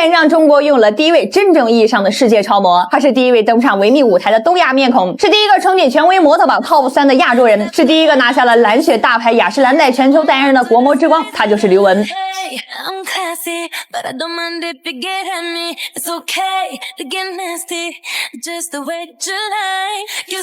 年让中国拥有了第一位真正意义上的世界超模，她是第一位登上维密舞台的东亚面孔，是第一个冲进权威模特榜 TOP 3的亚洲人，是第一个拿下了蓝血大牌雅诗兰黛全球代言人的国模之光，她就是刘雯。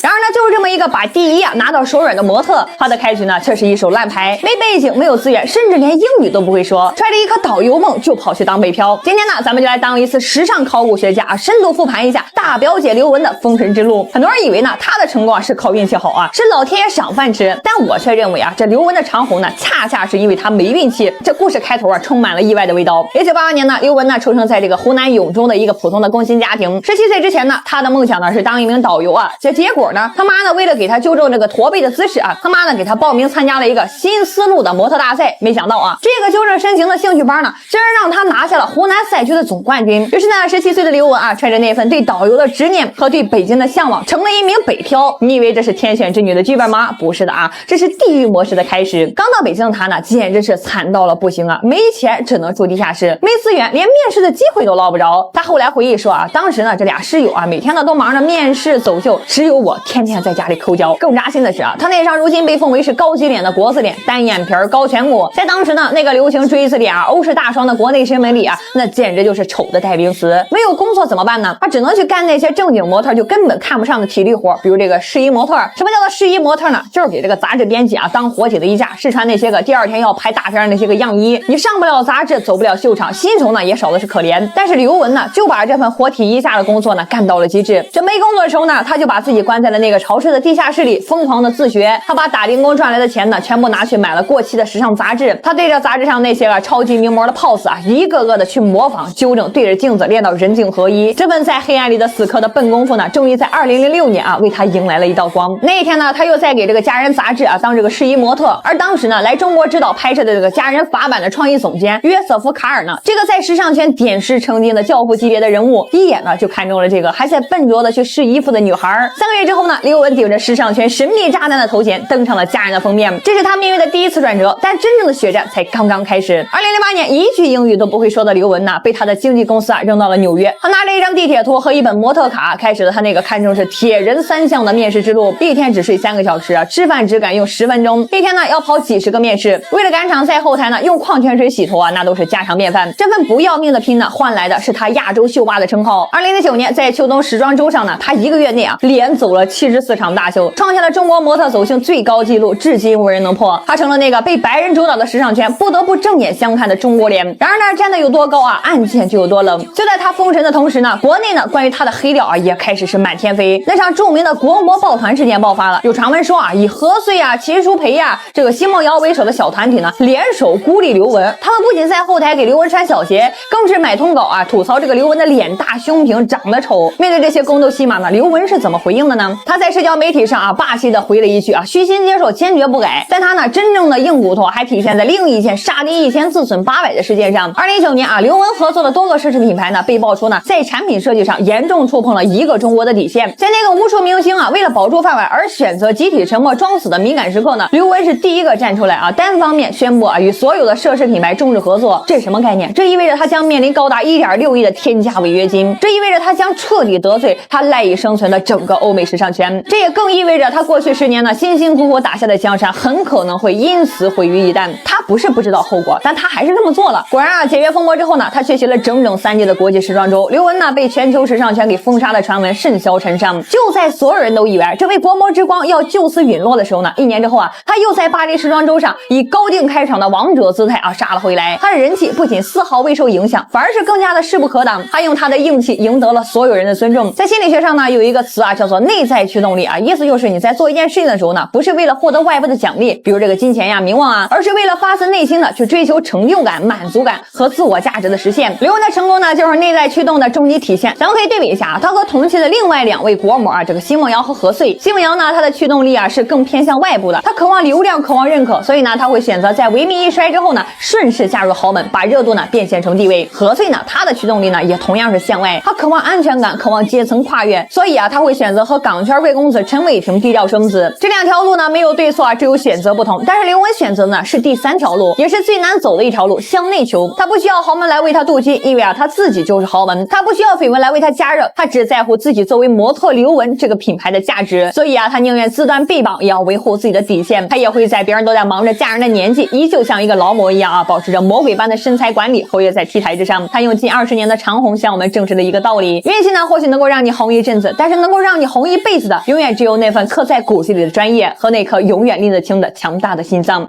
然而呢，就是这么一个把第一拿到手软的模特，她的开局呢却是一手烂牌，没背景，没有资源，甚至连英语都不会说，揣着一颗导游梦就跑去当北漂。今天呢，咱们就来当一次时尚考古学家，深度复盘一下大表姐刘雯的封神之路。很多人以为呢，她的成功是靠运气好啊，是老天爷赏饭吃，但我却认为啊，这刘雯的长红呢，恰恰是因为她没运气。这故事开头啊，充满了意外的味道。1982年呢，刘雯呢出生在这个湖南永州的一个普通的工薪家庭。17岁之前呢，她的梦想呢是当一名导游啊。结果呢，他妈呢为了给她纠正这个驼背的姿势啊，他妈呢给她报名参加了一个新丝路的模特大赛。没想到啊，这个纠正身形的兴趣班呢，竟然让她拿下了湖南赛区的总冠军。于是呢，17岁的刘雯啊，揣着那份对导游的执念和对北京的向往，成了一名北漂。你以为这是天选之女的剧本吗？不是的啊，这是地狱模式的开始。刚到北京的她呢，简直是惨到了不行啊，没钱只能住地下室，没资源，连面试的机会都捞不着。她后来回忆说啊，当时呢这俩室友啊，每天呢都忙着面试走秀，只有我天天在家里抠脚。更扎心的是啊，她那张如今被奉为是高级脸的国字脸，单眼皮高颧骨，在当时呢那个流行锥子脸欧式大双的国内审美里啊，那简直就是丑的代名词。没有工作怎么办呢？她只能去干那些正经模特就根本看不上的体力活，比如这个试衣模特。什么叫做试衣模特呢？就是给这个杂志编辑啊当活体的衣架，试穿那些个第二天要拍大片的那些个样衣。你上不了杂志，走不了秀场，薪酬呢也少的是可怜。但是刘雯呢，就把这份活体衣架的工作呢干到了极致。这没工作的时候呢，她就把自己关在了那个潮湿的地下室里，疯狂的自学。她把打零工赚来的钱呢，全部拿去买了过期的时尚杂志。她对着杂志上那些个超级名模的 pose 啊，一个个的去模仿纠正，对着镜子练到人镜合一。这份在黑暗里的死磕的笨功夫呢，终于在2006年啊，为她迎来了一道光。那一天呢，她又在给这个家人杂志啊当这个试衣模特。而当时呢，来中国指导拍摄的这个家人法版的创意总监约瑟夫卡尔呢，这个在时尚圈点石成金的教父级别的人物，一眼呢就看中了这个还在笨拙的去试衣服的女孩。3个月之后呢，刘雯顶着时尚圈神秘炸弹的头衔登上了家人的封面，这是她命运的第一次转折。但真正的血战才刚刚开始。2008年，一句英语都不会说的刘雯呢，被她的经纪公司啊扔到了纽约。她拿着一张地铁图和一本模特卡，开始了她那个堪称是铁人3项的面试之路。一天只睡3个小时啊，吃饭只敢用10分钟，一天呢要跑几十个面试。为了赶场，在后台呢用矿泉水洗头啊，那都是家常便饭。这份不要命的拼呢，换来的是她亚洲秀霸的称号。2009年，在秋冬时装周上呢，她1个月内啊连走了74场大秀，创下了中国模特走秀最高纪录，至今无人能破。她成了那个被白人主导的时尚圈不得不正眼相看的中国脸。然而呢，站得有多高啊，案件就有多冷。就在她封神的同时呢，国内呢关于她的黑料啊也开始是满天飞。那场著名的国模抱团事件爆发了，有传闻说啊，以何穗啊、秦舒培啊、这个奚梦瑶为首的小团体呢，联手孤立刘雯。他们不仅在后台给刘雯穿小鞋，更是买通稿啊，吐槽这个刘雯的脸大、胸平、长得丑。面对这些宫斗戏码呢，刘雯是怎么回应的呢？她在社交媒体上啊，霸气的回了一句啊，虚心接受，坚决不改。但她呢，真正的硬骨头还体现在另一件杀敌1000自损800的事件上。2019年啊，刘雯合作的多个奢侈品牌呢，被爆出呢，在产品设计上严重触碰了一个中国的底线。在那个无数明星啊，为了保住饭碗而选择集体沉默装死的敏感时刻呢，刘雯是第一个站出来啊，单方面宣布啊，与所有的奢侈品牌终止合作。这是什么概念？这意味着她将面临高达1.6亿的天价违约金，这意味着她将彻底得罪她赖以生存的整个欧美时尚圈。这也更意味着她过去10年呢，辛辛苦苦打下的江山很可能会因此毁于一旦。她不是不知道后果，但她还是这么做了。果然啊，解约风波之后呢，她缺席了整整3届的国际时装周。刘雯呢，被全球时尚圈给封杀的传闻甚嚣尘上。就在所有人都以为这位国模之光要就此陨落的时候呢，1年之后啊，她又在巴黎时装周上以高定开场的王者姿态啊杀了回来。她的人气不仅丝毫未受影响，反而是更加的势不可挡。她用她的硬气赢得了所有人的尊重。在心理学上呢，有一个词啊叫做内在驱动力啊，意思就是你在做一件事情的时候呢，不是为了获得外部的奖励，比如这个金钱呀、名望啊，而是为了发自内心的去追求成就感、满足感和自我价值的实现。刘雯的成功呢，就是内在驱动的终极体现。咱们可以对比一下啊，她和同期的另外2位国模啊，这个奚梦瑶和何穗。奚梦瑶呢，她的驱动力啊是更偏向外部的，她渴望流量，渴望认可，所以呢，她会选择在维密一衰之后呢，顺势加入豪门，把热度呢变现成地位。何穗呢，她的驱动力呢也同样是向外，她渴望安全感，渴望阶层跨越，所以啊，她会选择和港圈贵公子陈伟霆低调生子。这2条路呢没有对错啊，只有选择不同。但是刘雯选择呢是第3条路，也是最难走的一条路，向内求。她不需要豪门来为她镀金，气，因为他自己就是豪门，他不需要绯闻来为他加热，他只在乎自己作为模特刘雯这个品牌的价值，所以他宁愿自断臂膀也要维护自己的底线。他也会在别人都在忙着嫁人的年纪，依旧像一个劳模一样保持着魔鬼般的身材管理，活跃在 T 台之上。他用近20年的长红向我们证实了一个道理：运气呢或许能够让你红一阵子，但是能够让你红一辈子的，永远只有那份刻在骨子里的专业和那颗永远拎得清的强大的心脏。